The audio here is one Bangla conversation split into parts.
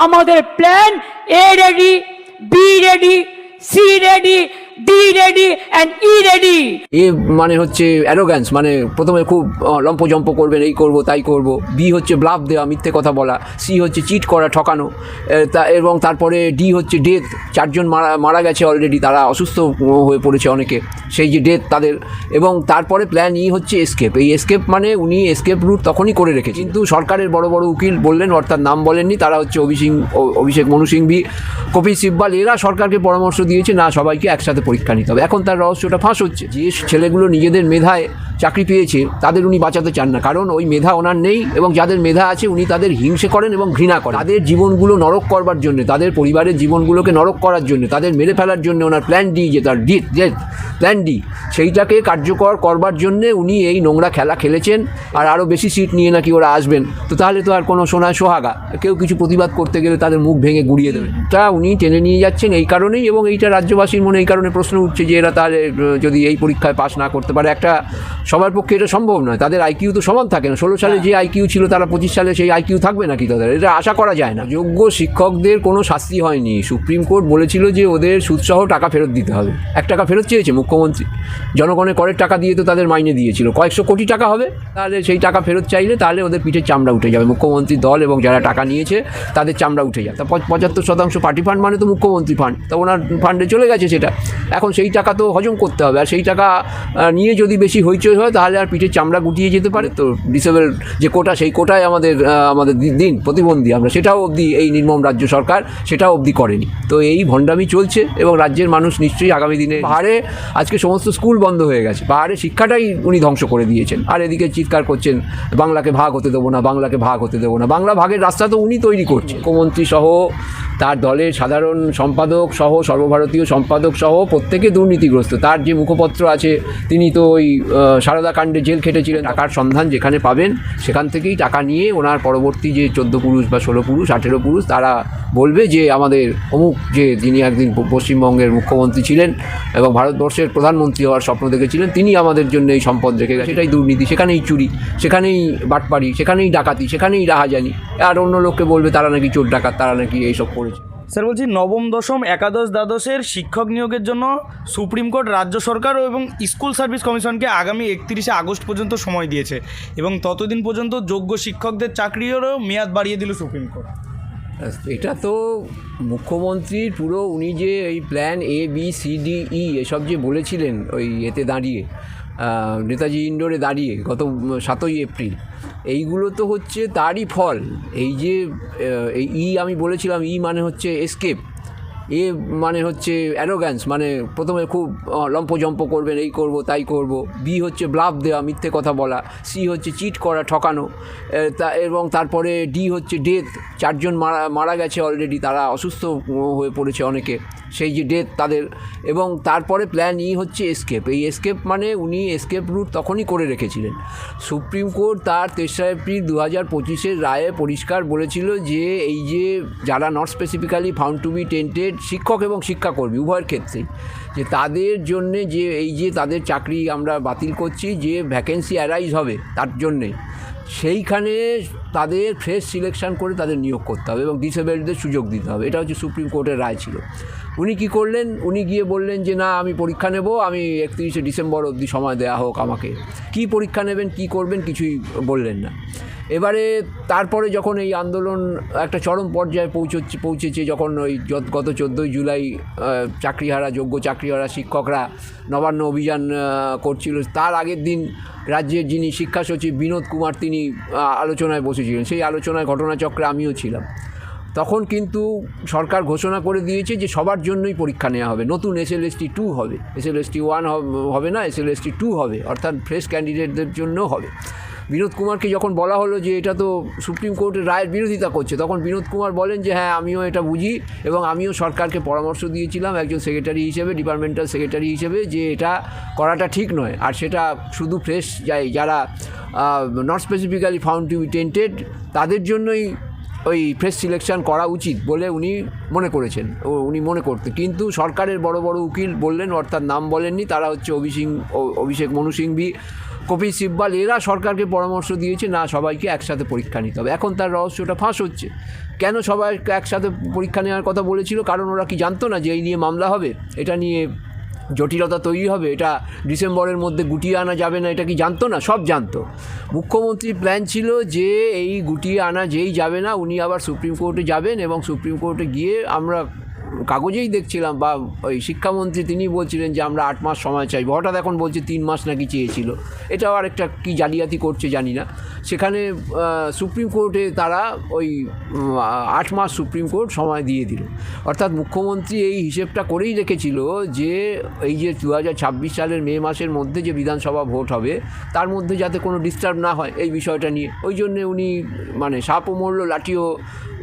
আমাদের plan A ready, B ready, C ready, D ready and E ready. A মানে হচ্ছে অ্যারোগ্যান্স, মানে প্রথমে খুব লম্পজম্প করবেন, এই করব তাই করব। বি হচ্ছে ব্লাফ দেওয়া, মিথ্যে কথা বলা। সি হচ্ছে চিট করা, ঠকানো। এবং তারপরে ডি হচ্ছে ডেথ। 4 জন মারা গেছে অলরেডি, তারা অসুস্থ হয়ে পড়েছে অনেকে, সেই যে ডেথ তাদের। এবং তারপরে প্ল্যান ই হচ্ছে এসকেপ। এই এসকেপ মানে উনি এসকেপ রুট তখনই করে রেখেছে, কিন্তু সরকারের বড় বড় উকিল বললেন, অর্থাৎ নাম বলেননি, তারা হচ্ছে অভিষেক মনু সিংভি, কপিল সিব্বাল, এরা সরকারকে পরামর্শ দিয়েছে না সবাইকে একসাথে পরীক্ষা নিতে হবে। এখন তার রহস্যটা ফাঁস হচ্ছে। যে ছেলেগুলো নিজেদের মেধায় চাকরি পেয়েছে তাদের উনি বাঁচাতে চান না, কারণ ওই মেধা ওনার নেই, এবং যাদের মেধা আছে উনি তাদের হিংসে করেন এবং ঘৃণা করেন। তাদের জীবনগুলো নরক করবার জন্য, তাদের পরিবারের জীবনগুলোকে নরক করার জন্য, তাদের মেরে ফেলার জন্য ওনার প্ল্যান ডি, যে তার প্ল্যান ডি, সেইটাকে কার্যকর করবার জন্যে উনি এই নোংরা খেলা খেলেছেন। আর আরও বেশি সিট নিয়ে নাকি ওরা আসবেন, তো তাহলে তো আর কোনো সোনায় সোহাগা, কেউ কিছু প্রতিবাদ করতে গেলে তাদের মুখ ভেঙে গুড়িয়ে দেবেন। তা উনি টেনে নিয়ে যাচ্ছেন এই কারণেই, এবং এইটা রাজ্যবাসীর মনে এই কারণে প্রশ্ন উঠছে যে এরা তাহলে যদি এই পরীক্ষায় পাশ না করতে পারে, একটা সবার পক্ষে এটা সম্ভব নয়। তাদের আইকিউ তো সমান থাকে না। 16 সালে যে আইকিউ ছিল তারা 25 সালে সেই আইকিউ থাকবে নাকি তাদের? এটা আশা করা যায় না। যোগ্য শিক্ষকদের কোনো শাস্তি হয়নি। সুপ্রিম কোর্ট বলেছিল যে ওদের সুদসহ টাকা ফেরত দিতে হবে। 1 টাকা ফেরত চেয়েছে মুখ্যমন্ত্রী, জনগণের করের টাকা দিয়ে তো তাদের মাইনে দিয়েছিল, কয়েকশো কোটি টাকা হবে। তাহলে সেই টাকা ফেরত চাইলে তাহলে ওদের পিঠের চামড়া উঠে যাবে, মুখ্যমন্ত্রী দল এবং যারা টাকা নিয়েছে তাদের চামড়া উঠে যাবে। তা 75% পার্টি ফান্ড মানে তো মুখ্যমন্ত্রী ফান্ড, তা ওনার ফান্ডে চলে গেছে সেটা। এখন সেই টাকা তো হজম করতে হবে, আর সেই টাকা নিয়ে যদি বেশি হইচই হয় তাহলে আর পিঠের চামড়া গুটিয়ে যেতে পারে। তো ডিসেবল যে কোটা, সেই কোটায় আমাদের দিন প্রতিবন্ধী আমরা, সেটাও অবধি এই নির্মম রাজ্য সরকার সেটাও অবধি করেনি। তো এই ভণ্ডামি চলছে, এবং রাজ্যের মানুষ নিশ্চয়ই আগামী দিনে, পাহাড়ে আজকে সমস্ত স্কুল বন্ধ হয়ে গেছে, পাহাড়ে শিক্ষাটাই উনি ধ্বংস করে দিয়েছেন। আর এদিকে চিৎকার করছেন বাংলাকে ভাগ হতে দেবো না, বাংলাকে ভাগ হতে দেবো না। বাংলা ভাগের রাস্তা তো উনি তৈরি করছেন। মুখ্যমন্ত্রী সহ তার দলের সাধারণ সম্পাদক সহ সর্বভারতীয় সম্পাদক সহ প্রত্যেকে দুর্নীতিগ্রস্ত। তার যে মুখপত্র আছে, তিনি তো ওই সারদা কাণ্ডে জেল খেটেছিলেন। টাকার সন্ধান যেখানে পাবেন সেখান থেকেই টাকা নিয়ে ওনার পরবর্তী যে 14 পুরুষ বা 16 পুরুষ 18 পুরুষ তারা বলবে যে আমাদের অমুক, যে যিনি একদিন পশ্চিমবঙ্গের মুখ্যমন্ত্রী ছিলেন এবং ভারতবর্ষের প্রধানমন্ত্রী হওয়ার স্বপ্ন দেখেছিলেন, তিনি আমাদের জন্য এই সম্পদ রেখে গেছেন। সেটাই দুর্নীতি, সেখানেই চুরি, সেখানেই বাটপাড়ি, সেখানেই ডাকাতি, সেখানেই রাহাজানি। আর অন্য লোককে বলবে তারা নাকি চোর ডাকাত, তারা নাকি এইসব করেছে। স্যার বলছি, নবম দশম একাদশ দ্বাদশের শিক্ষক নিয়োগের জন্য সুপ্রিম কোর্ট রাজ্য সরকার এবং স্কুল সার্ভিস কমিশনকে আগামী 31শে আগস্ট পর্যন্ত সময় দিয়েছে, এবং ততদিন পর্যন্ত যোগ্য শিক্ষকদের চাকরিরও মেয়াদ বাড়িয়ে দিল সুপ্রিম কোর্ট। এটা তো মুখ্যমন্ত্রীর পুরো, উনি যে এই plan A B C D E এসব যে বলেছিলেন ওই এতে দাঁড়িয়ে, নেতাজি ইন্ডোরে দাঁড়িয়ে গত 7ই এপ্রিল, এইগুলো তো হচ্ছে তারই ফল। এই যে এই ই আমি বলেছিলাম, ই মানে হচ্ছে এসকেপ, এ মানে হচ্ছে অ্যারোগ্যান্স, মানে প্রথমে খুব লম্পজম্প করবেন, এই করব তাই করব। বি হচ্ছে ব্লাফ দেওয়া, মিথ্যে কথা বলা। সি হচ্ছে চিট করা, ঠকানো। এবং তারপরে ডি হচ্ছে ডেথ। 4 জন মারা গেছে অলরেডি, তারা অসুস্থ হয়ে পড়েছে অনেকে, সেই যে ডেথ তাদের। এবং তারপরে প্ল্যান ই হচ্ছে এসকেপ। এই এসকেপ মানে উনি এসকেপ রুট তখনই করে রেখেছিলেন। সুপ্রিম কোর্ট তার 3রা এপ্রিল 2025-এর রায়ে পরিষ্কার বলেছিল যে এই যে যারা not specifically found to be tainted, শিক্ষক এবং শিক্ষাকর্মী উভয়ের ক্ষেত্রেই, যে তাদের জন্যে যে এই যে তাদের চাকরি আমরা বাতিল করছি, যে ভ্যাকেন্সি অ্যারাইজ হবে তার জন্যে, সেইখানে তাদের ফ্রেশ সিলেকশন করে তাদের নিয়োগ করতে হবে এবং ডিসেবলদের সুযোগ দিতে হবে। এটা হচ্ছে সুপ্রিম কোর্টের রায় ছিল। উনি কি করলেন? উনি গিয়ে বললেন যে না, আমি পরীক্ষা নেব, আমি 31শে ডিসেম্বর অবধি সময় দেওয়া হোক আমাকে। কি পরীক্ষা নেবেন, কি করবেন, কিছুই বললেন না। এবারে তারপরে যখন এই আন্দোলন একটা চরম পর্যায়ে পৌঁছেছে, যখন ওই গত 14ই জুলাই চাকরিহারা, যোগ্য চাকরিহারা শিক্ষকরা নবান্ন অভিযান করছিল, তার আগের দিন রাজ্যের যিনি শিক্ষা সচিব বিনোদ কুমার, তিনি আলোচনায় বসেছিলেন। সেই আলোচনায় ঘটনাচক্রে আমিও ছিলাম। তখন কিন্তু সরকার ঘোষণা করে দিয়েছে যে সবার জন্যই পরীক্ষা নেওয়া হবে। নতুন SLST 2 হবে, SLST 1 হবে না, SLST 2 হবে, অর্থাৎ ফ্রেশ ক্যান্ডিডেটদের জন্য হবে। বিনোদ কুমারকে যখন বলা হলো যে এটা তো সুপ্রিম কোর্টের রায়ের বিরোধিতা করছে, তখন বিনোদ কুমার বলেন যে হ্যাঁ, আমিও এটা বুঝি এবং আমিও সরকারকে পরামর্শ দিয়েছিলাম একজন সেক্রেটারি হিসেবে, ডিপার্টমেন্টাল সেক্রেটারি হিসেবে, যে এটা করাটা ঠিক নয়। আর সেটা শুধু ফ্রেশ যারা not specifically found to be tainted তাদের জন্যই ওই ফ্রেশ সিলেকশন করা উচিত বলে উনি মনে করেছেন, উনি মনে করতেন। কিন্তু সরকারের বড় বড় উকিল বললেন, অর্থাৎ নাম বলেননি, তারা হচ্ছে অভিষেক মনু সিংভি, কপিল সিব্বাল এরা সরকারকে পরামর্শ দিয়েছে না সবাইকে একসাথে পরীক্ষা নিতে হবে। এখন তার রহস্যটা ফাঁস হচ্ছে। কেন সবাইকে একসাথে পরীক্ষা নেওয়ার কথা বলেছিল? কারণ ওরা কি জানতো না যে এই নিয়ে মামলা হবে, এটা নিয়ে জটিলতা তৈরি হবে, এটা ডিসেম্বরের মধ্যে গুটিয়ে আনা যাবে না, এটা কি জানতো না? সব জানতো। মুখ্যমন্ত্রীর প্ল্যান ছিল যে এই গুটিয়ে আনা যেই যাবে না উনি আবার সুপ্রিম কোর্টে যাবেন, এবং সুপ্রিম কোর্টে গিয়ে আমরা কাগজেই দেখছিলাম বা ওই শিক্ষামন্ত্রী তিনি বলছিলেন যে আমরা 8 মাস সময় চাইবো, হঠাৎ এখন বলছে 3 মাস নাকি চেয়েছিল। এটাও আর একটা কী জালিয়াতি করছে জানি না। সেখানে সুপ্রিম কোর্টে তারা ওই 8 মাস সুপ্রিম কোর্ট সময় দিয়ে দিল। অর্থাৎ মুখ্যমন্ত্রী এই হিসেবটা করেই রেখেছিল যে এই যে 2026 সালের মে মাসের মধ্যে যে বিধানসভা ভোট হবে তার মধ্যে যাতে কোনো ডিস্টার্ব না হয় এই বিষয়টা নিয়ে, ওই জন্যে উনি মানে সাপও মরলো লাঠিও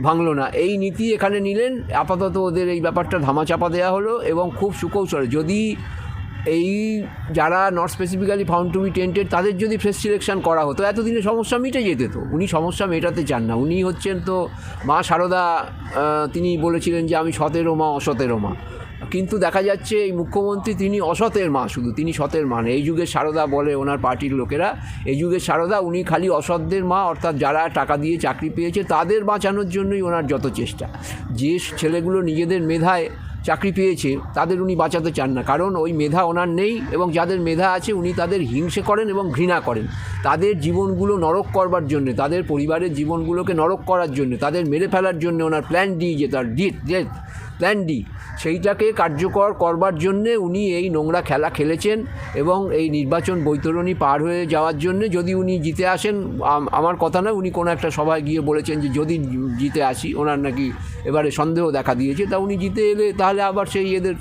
ভাঙলো না, এই নীতি এখানে নিলেন। আপাতত ওদের এই ব্যাপারটা ধামাচাপা দেওয়া হলো, এবং খুব সুকৌশলে যদি এই যারা not specifically found to be tainted তাদের যদি ফ্রেশ সিলেকশন করা হতো এতদিনে সমস্যা মিটে যেত। তো উনি সমস্যা মেটাতে চান না। উনি হচ্ছেন তো মা শারদা, তিনি বলেছিলেন যে আমি সতেরো মা অসতেরো মা, কিন্তু দেখা যাচ্ছে এই মুখ্যমন্ত্রী তিনি অসতের মা, শুধু তিনি সতের মা না। এই যুগের শারদা বলে ওনার পার্টির লোকেরা, এই যুগের শারদা উনি খালি অসতদের মা, অর্থাৎ যারা টাকা দিয়ে চাকরি পেয়েছে তাদের বাঁচানোর জন্যই ওনার যত চেষ্টা। যে ছেলেগুলো নিজেদের মেধায় চাকরি পেয়েছে তাদের উনি বাঁচাতে চান না, কারণ ওই মেধা ওনার নেই, এবং যাদের মেধা আছে উনি তাদের হিংসে করেন এবং ঘৃণা করেন। তাদের জীবনগুলো নরক করবার জন্যে, তাদের পরিবারের জীবনগুলোকে নরক করার জন্য, তাদের মেরে ফেলার জন্য ওনার প্ল্যান ডি, যে তার ডেথ প্ল্যান ডি, সেইটাকে কার্যকর করবার জন্যে উনি এই নোংরা খেলা খেলেছেন। এবং এই নির্বাচন বৈতরণী পার হয়ে যাওয়ার জন্যে যদি উনি জিতে আসেন, আমার কথা নয়, উনি কোনো একটা সভায় গিয়ে বলেছেন যে যদি জিতে আসি, ওনার নাকি এবারে সন্দেহ দেখা দিয়েছে, তা উনি জিতে এলে তাহলে আবার সেই এদের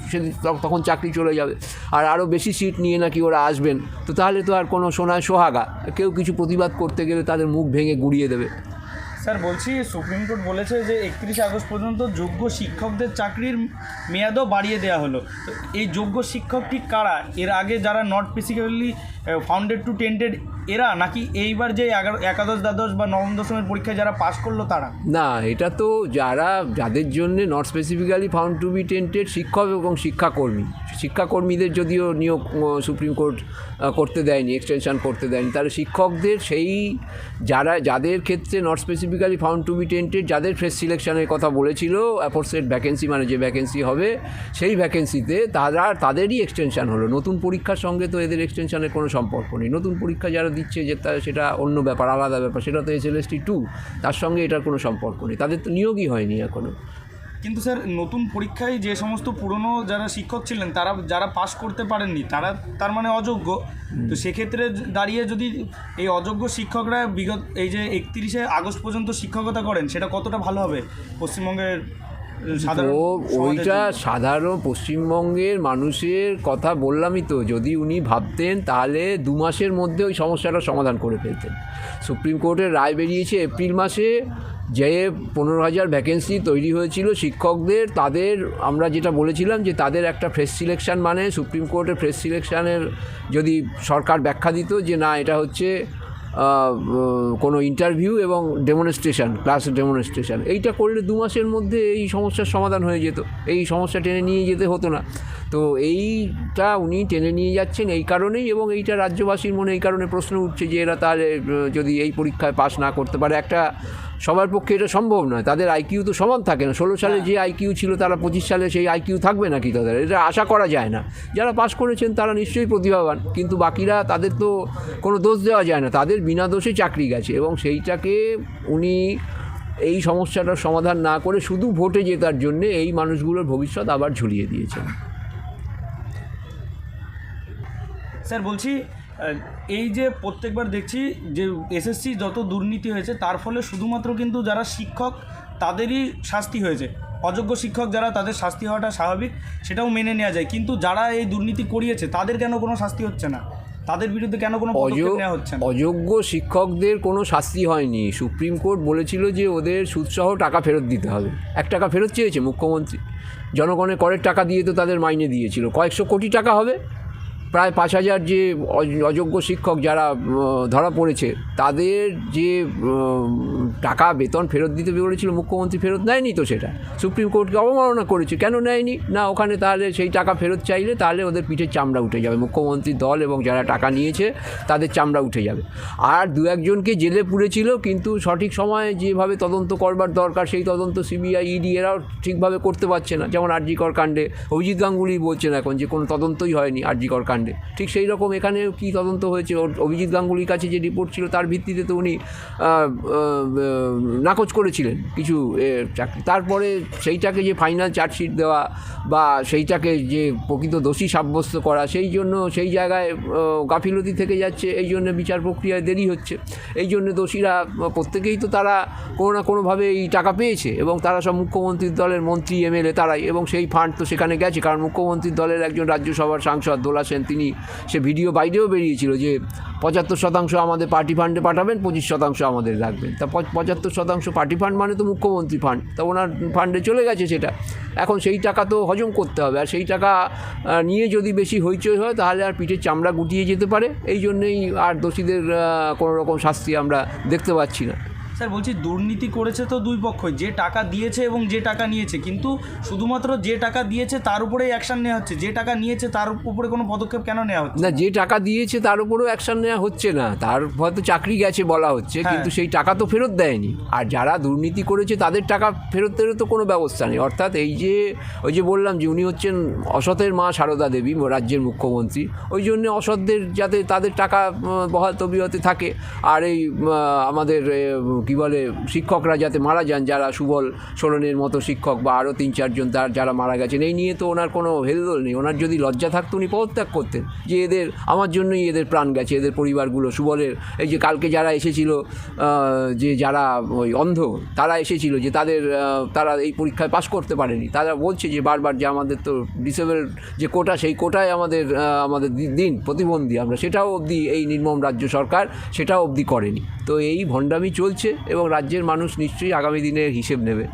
তখন চাকরি চলে যাবে, আর আরও বেশি সিট নিয়ে নাকি ওরা আসবেন। তো তাহলে তো আর কোনো সোনায় সোহাগা, কেউ কিছু প্রতিবাদ করতে গেলে তাদের মুখ ভেঙে গুড়িয়ে দেবে। স্যার বলছি, সুপ্রিম কোর্ট বলেছে যে 31 আগস্ট পর্যন্ত যোগ্য শিক্ষকদের চাকরির মেয়াদও বাড়িয়ে দেওয়া হলো। তো এই যোগ্য শিক্ষক ঠিক কারা? এর আগে যারা not basically founded to tainted এরা, নাকি এইবার যে একাদশ দ্বাদশ বা নবম দশমের পরীক্ষায় যারা পাশ করলো তারা? না, এটা তো যাদের জন্য not specifically found to be tainted শিক্ষক এবং শিক্ষাকর্মীদের যদিও নিয়োগ সুপ্রিম কোর্ট করতে দেয়নি, এক্সটেনশন করতে দেয়নি, তাহলে শিক্ষকদের সেই যাদের ক্ষেত্রে not specifically found to be tainted, যাদের ফ্রেশ সিলেকশনের কথা বলেছিল, অ্যাফোরসেড ভ্যাকেন্সি মানে যে ভ্যাকেন্সি হবে সেই ভ্যাকেন্সিতে তাদেরই এক্সটেনশন হলো। নতুন পরীক্ষার সঙ্গে তো এদের এক্সটেনশনের কোনো সম্পর্ক নেই। নতুন পরীক্ষা যারা দিচ্ছে যে সেটা অন্য ব্যাপার, আলাদা ব্যাপার, সেটা তো SLST 2, তার সঙ্গে এটার কোনো সম্পর্ক নেই, তাদের তো নিয়োগই হয়নি এখনও। কিন্তু স্যার নতুন পরীক্ষায় যে সমস্ত পুরনো যারা শিক্ষক ছিলেন তারা যারা পাশ করতে পারেননি তার মানে অযোগ্য। তো সেক্ষেত্রে দাঁড়িয়ে যদি এই অযোগ্য শিক্ষকরা বিগত এই যে 31 আগস্ট পর্যন্ত শিক্ষকতা করেন, সেটা কতটা ভালো হবে পশ্চিমবঙ্গের ওইটা সাধারণ পশ্চিমবঙ্গের মানুষের কথা বললামই তো। যদি উনি ভাবতেন তাহলে 2 মাসের মধ্যে ওই সমস্যাটার সমাধান করে ফেলতেন। সুপ্রিম কোর্টের রায় বেরিয়েছে এপ্রিল মাসে, যে 15,000 ভ্যাকেন্সি তৈরি হয়েছিল শিক্ষকদের, তাদের আমরা যেটা বলেছিলাম যে তাদের একটা ফ্রেশ সিলেকশন, মানে সুপ্রিম কোর্টের ফ্রেশ সিলেকশানের যদি সরকার ব্যাখ্যা দিত যে না এটা হচ্ছে কোনো ইন্টারভিউ এবং ডেমনস্ট্রেশন, ক্লাস ডেমনস্ট্রেশন, এইটা করলে 2 মাসের মধ্যে এই সমস্যার সমাধান হয়ে যেত, এই সমস্যা টেনে নিয়ে যেতে হতো না। তো এইটা উনি টেনে নিয়ে যাচ্ছেন এই কারণেই, এবং এইটা রাজ্যবাসীর মনে এই কারণে প্রশ্ন উঠছে যে এরা তাহলে যদি এই পরীক্ষায় পাস না করতে পারে, একটা সবার পক্ষে এটা সম্ভব নয়। তাদের আইকিউ তো সমান থাকে না। 16 সালে যে আইকিউ ছিল তারা 25 সালে সেই আইকিউ থাকবে নাকি তাদের? এটা আশা করা যায় না। যারা পাস করেছেন তারা নিশ্চয়ই প্রতিভাবান, কিন্তু বাকিরা তাদের তো কোনো দোষ দেওয়া যায় না, তাদের বিনা দোষে চাকরি গেছে। এবং সেইটাকে উনি এই সমস্যাটার সমাধান না করে শুধু ভোটে জেতার জন্যে এই মানুষগুলোর ভবিষ্যৎ আবার ঝুলিয়ে দিয়েছেন। স্যার বলছি, এই যে প্রত্যেকবার দেখছি যে SSC যত দুর্নীতি হয়েছে তার ফলে শুধুমাত্র কিন্তু যারা শিক্ষক তাদেরই শাস্তি হয়েছে, অযোগ্য শিক্ষক যারা তাদের শাস্তি হওয়াটা স্বাভাবিক, সেটাও মেনে নেওয়া যায়। কিন্তু যারা এই দুর্নীতি করিয়েছে তাদের কেন কোনো শাস্তি হচ্ছে না? তাদের বিরুদ্ধে কেন কোনো পদক্ষেপ নেওয়া হচ্ছে না? অযোগ্য শিক্ষকদের কোনো শাস্তি হয়নি। সুপ্রিম কোর্ট বলেছিল যে ওদের সুদসহ টাকা ফেরত দিতে হবে। 1 টাকা ফেরত চেয়েছে মুখ্যমন্ত্রী, জনগণের করের টাকা দিয়ে তো তাদের মাইনে দিয়েছিল, কয়েকশো কোটি টাকা হবে, প্রায় 5,000 যে অযোগ্য শিক্ষক যারা ধরা পড়েছে তাদের যে টাকা বেতন ফেরত দিতে বলেছিল মুখ্যমন্ত্রী ফেরত নেয়নি, তো সেটা সুপ্রিম কোর্টকে অবমাননা করেছে। কেন নেয়নি না, ওখানে তাহলে সেই টাকা ফেরত চাইলে তাহলে ওদের পিঠের চামড়া উঠে যাবে, মুখ্যমন্ত্রীর দল এবং যারা টাকা নিয়েছে তাদের চামড়া উঠে যাবে। আর দু একজনকে জেলে পুরেছিল, কিন্তু সঠিক সময়ে যেভাবে তদন্ত করবার দরকার সেই তদন্ত সিবিআই, ইডি এরাও ঠিকভাবে করতে পারছে না। যেমন আরজিকর কাণ্ডে অভিজিৎ গাঙ্গুলি বলছেন এখন যে কোনো তদন্তই হয়নি আরজিকর কাণ্ডে, ঠিক সেই রকম এখানে কি তদন্ত হয়েছে? অভিজিৎ গাঙ্গুলির কাছে যে রিপোর্ট ছিল তার ভিত্তিতে তো উনি নাকচ করেছিলেন কিছু চাকরি। তারপরে সেইটাকে যে ফাইনাল চার্জশিট দেওয়া বা সেইটাকে যে প্রকৃত দোষী সাব্যস্ত করা, সেই জন্য সেই জায়গায় গাফিলতি থেকে যাচ্ছে, এই জন্য বিচার প্রক্রিয়ায় দেরি হচ্ছে। এই জন্য দোষীরা প্রত্যেকেই তো তারা কোনো না কোনোভাবে এই টাকা পেয়েছে এবং তারা সব মুখ্যমন্ত্রীর দলের মন্ত্রী এমএলএ তারাই, এবং সেই ফান্ড তো সেখানে গেছে। কারণ মুখ্যমন্ত্রীর দলের একজন রাজ্যসভার সাংসদ দোলা সেন, তিনি সে ভিডিও বাইরেও বেরিয়েছিল যে 75% আমাদের পার্টি ফান্ডে পাঠাবেন, 25% আমাদের রাখবেন। তা 75% পার্টি ফান্ড মানে তো মুখ্যমন্ত্রী ফান্ড, তা ওনার ফান্ডে চলে গেছে সেটা। এখন সেই টাকা তো হজম করতে হবে, আর সেই টাকা নিয়ে যদি বেশি হইচই হয় তাহলে আর পিঠের চামড়া গুটিয়ে যেতে পারে। এই জন্যেই আর দোষীদের কোনো রকম শাস্তি আমরা দেখতে পাচ্ছি না। স্যার বলছি, দুর্নীতি করেছে তো দুই পক্ষই, যে টাকা দিয়েছে এবং যে টাকা নিয়েছে, কিন্তু শুধুমাত্র যে টাকা দিয়েছে তার উপরেই অ্যাকশন নেওয়া হচ্ছে, যে টাকা নিয়েছে তার উপরে কোনো পদক্ষেপ কেন নেওয়া হচ্ছে না? যে টাকা দিয়েছে তার উপরেও অ্যাকশন নেওয়া হচ্ছে না, তার হয়তো চাকরি গেছে বলা হচ্ছে, কিন্তু সেই টাকা তো ফেরত দেয়নি। আর যারা দুর্নীতি করেছে তাদের টাকা ফেরতেরও তো কোনো ব্যবস্থা নেই। অর্থাৎ এই যে ওই যে বললাম যে উনি হচ্ছেন অসতের মা সারদা দেবী, রাজ্যের মুখ্যমন্ত্রী, ওই জন্য অসতদের যাতে তাদের টাকা বহাল তবিয়তে থাকে। আর এই আমাদের কী বলে শিক্ষকরা যাতে মারা যান, যারা সুবল সোরেনের মতো শিক্ষক বা আরও 3-4 জন যারা মারা গেছেন, এই নিয়ে তো ওনার কোনো হেলদোল নেই। ওনার যদি লজ্জা থাকতো উনি পদত্যাগ করতেন, যে এদের আমার জন্যই এদের প্রাণ গেছে, এদের পরিবারগুলো। সুবলের এই যে কালকে যারা এসেছিল, যে যারা ওই অন্ধ তারা এসেছিল, যে তারা এই পরীক্ষায় পাশ করতে পারেনি, তারা বলছে যে বারবার যে আমাদের তো ডিসেবল যে কোটা, সেই কোটায় আমাদের দিন প্রতিবন্ধী আমরা, সেটাও অবধি এই নির্মম রাজ্য সরকার সেটাও অবধি করেনি। তো এই ভণ্ডামি চলছে এবং রাজ্যের মানুষ নিশ্চয়ই আগামী দিনে হিসেব নেবে।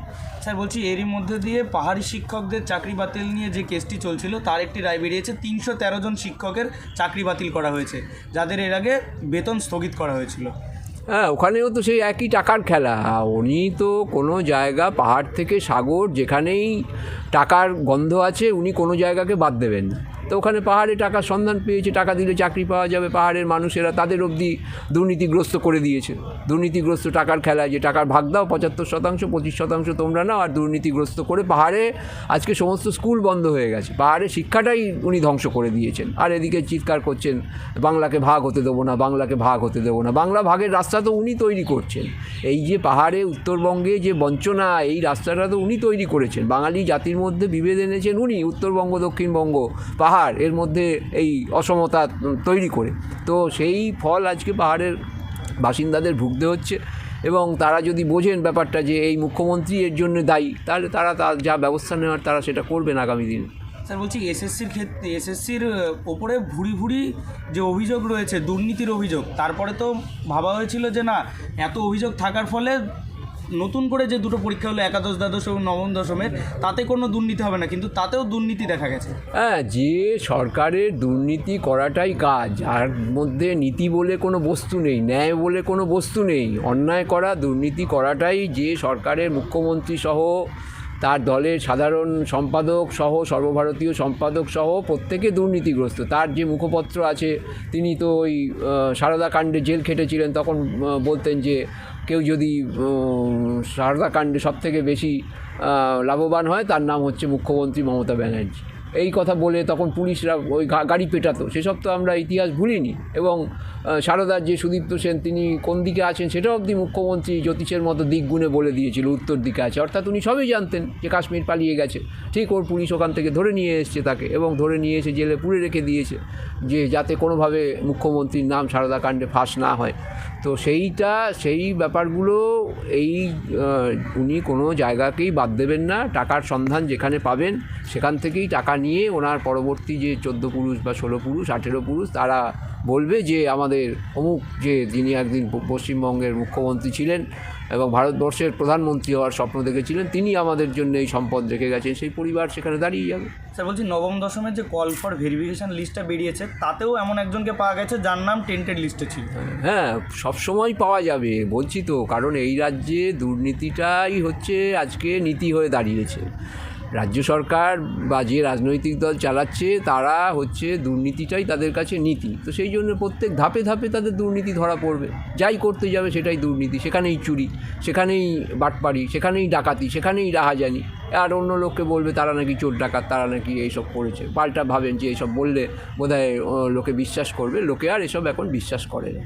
স্যার বলছি, এরই মধ্যে দিয়ে পাহাড়ি শিক্ষকদের চাকরি বাতিল নিয়ে যে কেসটি চলছিল তার একটি রায় বেরিয়েছে। 313 জন শিক্ষকের চাকরি বাতিল করা হয়েছে, যাদের এর আগে বেতন স্থগিত করা হয়েছিল। হ্যাঁ, ওখানেও তো সেই একই টাকার খেলা। উনি তো কোনো জায়গা, পাহাড় থেকে সাগর, যেখানেই টাকার গন্ধ আছে উনি কোনো জায়গাকে বাদ দেবেন না। তো ওখানে পাহাড়ে টাকার সন্ধান পেয়েছে, টাকা দিলে চাকরি পাওয়া যাবে, পাহাড়ের মানুষেরা তাদের অবধি দুর্নীতিগ্রস্ত করে দিয়েছে। দুর্নীতিগ্রস্ত টাকার খেলা, যে টাকার ভাগ দাও 75%, 25% তোমরা নাও, আর দুর্নীতিগ্রস্ত করে পাহাড়ে আজকে সমস্ত স্কুল বন্ধ হয়ে গেছে। পাহাড়ে শিক্ষাটাই উনি ধ্বংস করে দিয়েছেন। আর এদিকে চিৎকার করছেন বাংলাকে ভাগ হতে দেবো না, বাংলাকে ভাগ হতে দেবো না। বাংলা ভাগের রাস্তা তো উনি তৈরি করছেন। এই যে পাহাড়ে উত্তরবঙ্গে যে বঞ্চনা, এই রাস্তাটা তো উনি তৈরি করেছেন। বাঙালি জাতির মধ্যে বিভেদ এনেছেন উনি, উত্তরবঙ্গ দক্ষিণবঙ্গ পাহাড় এর মধ্যে এই অসমতা তৈরি করে। তো সেই ফল আজকে পাহাড়ের বাসিন্দাদের ভুগতে হচ্ছে, এবং তারা যদি বোঝেন ব্যাপারটা যে এই মুখ্যমন্ত্রী এর জন্য দায়ী, তাহলে তারা যা ব্যবস্থা নেওয়ার তারা সেটা করবেন আগামী দিনে। স্যার বলছি, এসএসসির ক্ষেত্রে এসএসসির ওপরে ভুরি ভুরি যে অভিযোগ রয়েছে, দুর্নীতির অভিযোগ, তারপরে তো ভাবা হয়েছিল যে না, এত অভিযোগ থাকার ফলে নতুন করে যে দুটো পরীক্ষা হলো একাদশ দ্বাদশ এবং নবম দশমের, তাতে কোনো দুর্নীতি হবে না, কিন্তু তাতেও দুর্নীতি দেখা গেছে। হ্যাঁ, যে সরকারের দুর্নীতি করাটাই কাজ, যার মধ্যে নীতি বলে কোনো বস্তু নেই, ন্যায় বলে কোনো বস্তু নেই, অন্যায় করা, দুর্নীতি করাটাই যে সরকারের মুখ্যমন্ত্রী সহ তার দলের সাধারণ সম্পাদক সহ সর্বভারতীয় সম্পাদক সহ প্রত্যেকে দুর্নীতিগ্রস্ত। তার যে মুখপত্র আছে, তিনি তো ওই সারদা কাণ্ডে জেল খেটেছিলেন, তখন বলতেন যে কেউ যদি সারদা কাণ্ডে সবথেকে বেশি লাভবান হয় তার নাম হচ্ছে মুখ্যমন্ত্রী মমতা ব্যানার্জি। এই কথা বলে তখন পুলিশরা ওই গাড়ি পেটাতো। সেসব তো আমরা ইতিহাস ভুলিনি। এবং সারদার যে সুদীপ্ত সেন, তিনি কোন দিকে আছেন সেটা অবধি মুখ্যমন্ত্রী জ্যোতিষের মতো দিক গুণে বলে দিয়েছিল, উত্তর দিকে আছে। অর্থাৎ উনি সবই জানতেন যে কাশ্মীর পালিয়ে গেছে। ঠিক ওর পুলিশ ওখান থেকে ধরে নিয়ে এসছে তাকে, এবং ধরে নিয়ে এসে জেলে পুরে রেখে দিয়েছে, যে যাতে কোনোভাবে মুখ্যমন্ত্রীর নাম সারদা কাণ্ডে ফাঁস না হয়। তো সেই ব্যাপারগুলো উনি কোনো জায়গাকেই বাদ দেবেন না। টাকার সন্ধান যেখানে পাবেন সেখান থেকেই টাকা নিয়ে ওনার পরবর্তী যে 14 পুরুষ বা 16 পুরুষ 18 পুরুষ তারা বলবে যে আমাদের অমুক, যে যিনি একদিন পশ্চিমবঙ্গের মুখ্যমন্ত্রী ছিলেন, এবং ভারতবর্ষের প্রধানমন্ত্রী হওয়ার স্বপ্ন দেখেছিলেন, তিনি আমাদের জন্য এই সম্পদ রেখে গেছেন, সেই পরিবার সেখানে দাঁড়িয়ে যাবে। স্যার বলছি, নবম দশমের যে কল ফর ভেরিফিকেশন লিস্টটা বেরিয়েছে, তাতেও এমন একজনকে পাওয়া গেছে যার নাম টেন্টেড লিস্টে ছিল। হ্যাঁ, সবসময় পাওয়া যাবে বলছি তো, কারণ এই রাজ্যে দুর্নীতিটাই হচ্ছে আজকে নীতি হয়ে দাঁড়িয়েছে। রাজ্য সরকার বা যে রাজনৈতিক দল চালাচ্ছে তারা হচ্ছে দুর্নীতিটাই তাদের কাছে নীতি, তো সেই জন্য প্রত্যেক ধাপে ধাপে তাদের দুর্নীতি ধরা পড়বে। যাই করতে যাবে সেটাই দুর্নীতি, সেখানেই চুরি, সেখানেই বাটপাড়ি, সেখানেই ডাকাতি, সেখানেই রাহাজানি। আর অন্য লোককে বলবে তারা নাকি চোর ডাকাত, তারা নাকি এইসব করেছে। পাল্টা ভাবেন যে এইসব বললে বোধহয় লোকে বিশ্বাস করবে, লোকে আর এসব এখন বিশ্বাস করে না।